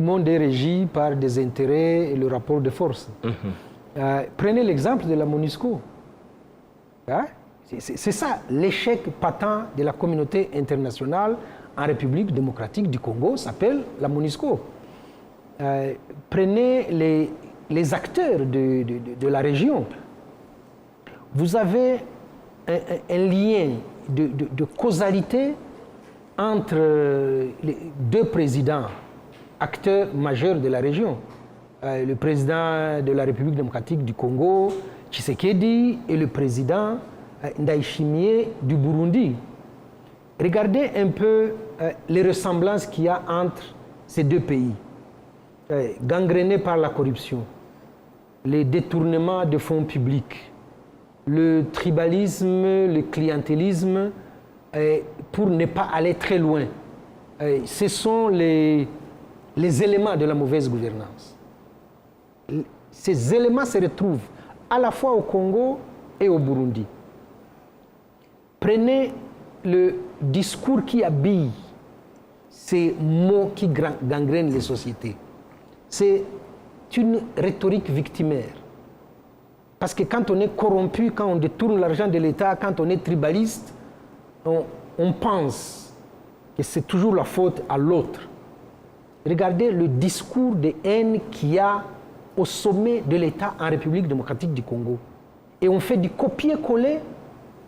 le monde est régi par des intérêts et le rapport de force. Prenez l'exemple de la MONUSCO. Hein? C'est ça, l'échec patent de la communauté internationale en République démocratique du Congo s'appelle la MONUSCO. Prenez les acteurs de la région. Vous avez un lien de causalité entre les deux présidents, acteurs majeurs de la région. Le président de la République démocratique du Congo, Tshisekedi, et le président Ndayishimiye du Burundi. Regardez un peu les ressemblances qu'il y a entre ces deux pays. Gangrénés par la corruption, les détournements de fonds publics, le tribalisme, le clientélisme, pour ne pas aller très loin. Ce sont les éléments de la mauvaise gouvernance. Ces éléments se retrouvent à la fois au Congo et au Burundi. Prenez le discours qui habille ces mots qui gangrènent les sociétés. C'est une rhétorique victimaire. Parce que quand on est corrompu, quand on détourne l'argent de l'État, quand on est tribaliste, on pense que c'est toujours la faute à l'autre. Regardez le discours de haine qu'il y a au sommet de l'État en République démocratique du Congo. Et on fait du copier-coller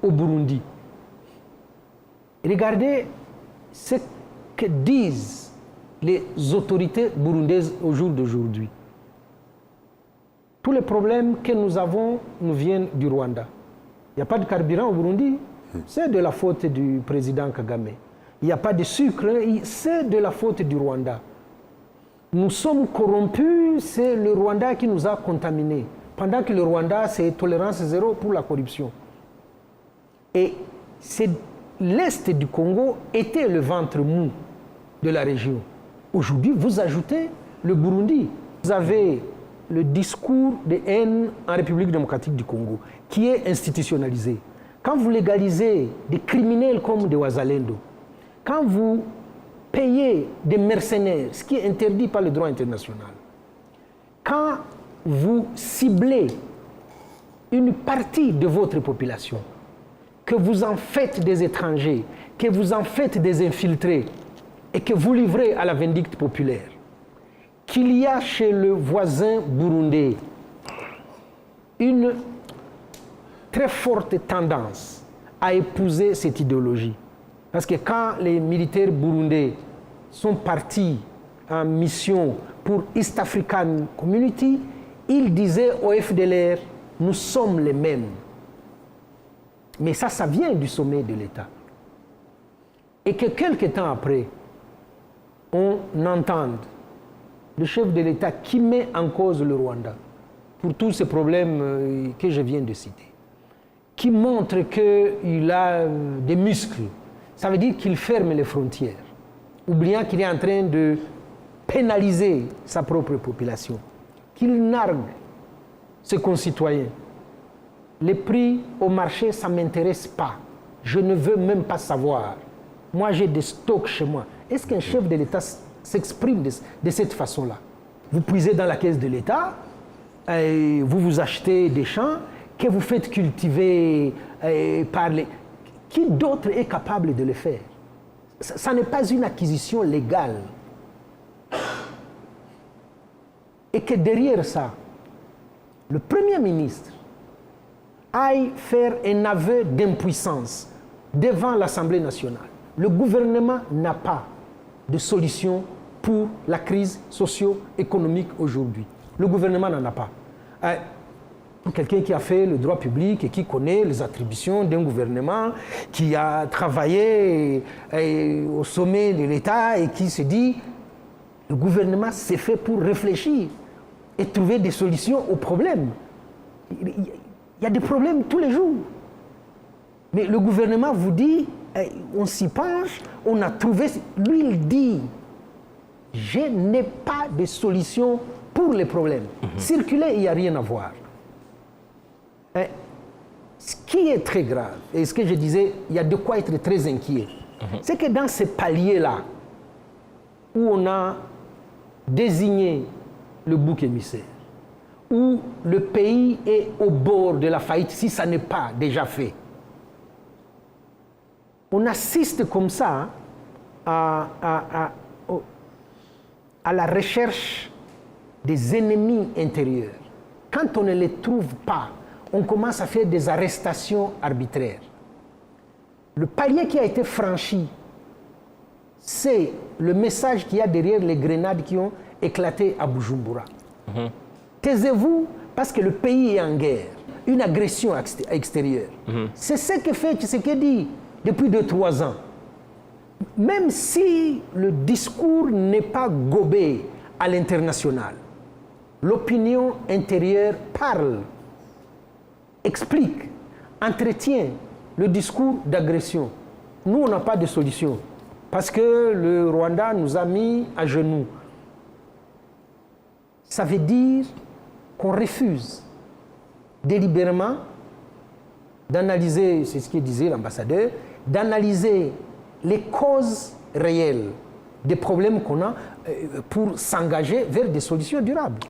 au Burundi. Regardez ce que disent les autorités burundaises au jour d'aujourd'hui. Tous les problèmes que nous avons nous viennent du Rwanda. Il n'y a pas de carburant au Burundi, c'est de la faute du président Kagame. Il n'y a pas de sucre, c'est de la faute du Rwanda. Nous sommes corrompus, c'est le Rwanda qui nous a contaminés. Pendant que le Rwanda, c'est tolérance zéro pour la corruption. Et l'Est du Congo était le ventre mou de la région. Aujourd'hui, vous ajoutez le Burundi. Vous avez le discours de haine en République démocratique du Congo, qui est institutionnalisé. Quand vous légalisez des criminels comme des Wazalendo, quand vous payez des mercenaires, ce qui est interdit par le droit international, quand vous ciblez une partie de votre population, que vous en faites des étrangers, que vous en faites des infiltrés, et que vous livrez à la vindicte populaire, qu'il y a chez le voisin burundais une très forte tendance à épouser cette idéologie. Parce que quand les militaires burundais sont partis en mission pour East African Community, ils disaient au FDLR, nous sommes les mêmes. Mais ça vient du sommet de l'État. Et que quelque temps après, on entende le chef de l'État qui met en cause le Rwanda pour tous ces problèmes que je viens de citer, qui montre qu'il a des muscles. Ça veut dire qu'il ferme les frontières, oubliant qu'il est en train de pénaliser sa propre population, qu'il nargue ses concitoyens. Les prix au marché, ça ne m'intéresse pas. Je ne veux même pas savoir. Moi, j'ai des stocks chez moi. Est-ce qu'un chef de l'État s'exprime de cette façon-là? Vous puisez dans la caisse de l'État, vous vous achetez des champs que vous faites cultiver par les... Qui d'autre est capable de le faire? Ça n'est pas une acquisition légale. Et que derrière ça, le Premier ministre aille faire un aveu d'impuissance devant l'Assemblée nationale. Le gouvernement n'a pas de solution pour la crise socio-économique aujourd'hui. Le gouvernement n'en a pas. Pour quelqu'un qui a fait le droit public et qui connaît les attributions d'un gouvernement, qui a travaillé au sommet de l'État et qui se dit le gouvernement s'est fait pour réfléchir et trouver des solutions aux problèmes. Il y a des problèmes tous les jours. Mais le gouvernement vous dit, on s'y penche, on a trouvé... Lui, il dit, je n'ai pas de solution pour les problèmes. Circuler, il n'y a rien à voir. Ce qui est très grave, et ce que je disais, il y a de quoi être très inquiet, c'est que dans ces paliers-là, où on a désigner le bouc émissaire, où le pays est au bord de la faillite si ça n'est pas déjà fait. On assiste comme ça à la recherche des ennemis intérieurs. Quand on ne les trouve pas, on commence à faire des arrestations arbitraires. Le palier qui a été franchi, c'est le message qu'il y a derrière les grenades qui ont éclaté à Bujumbura. Taisez-vous parce que le pays est en guerre, une agression extérieure. C'est ce que fait Tshisekedi depuis 2-3 ans. Même si le discours n'est pas gobé à l'international, l'opinion intérieure parle, explique, entretient le discours d'agression. Nous, on n'a pas de solution parce que le Rwanda nous a mis à genoux. Ça veut dire qu'on refuse délibérément d'analyser, c'est ce que disait l'ambassadeur, d'analyser les causes réelles des problèmes qu'on a pour s'engager vers des solutions durables.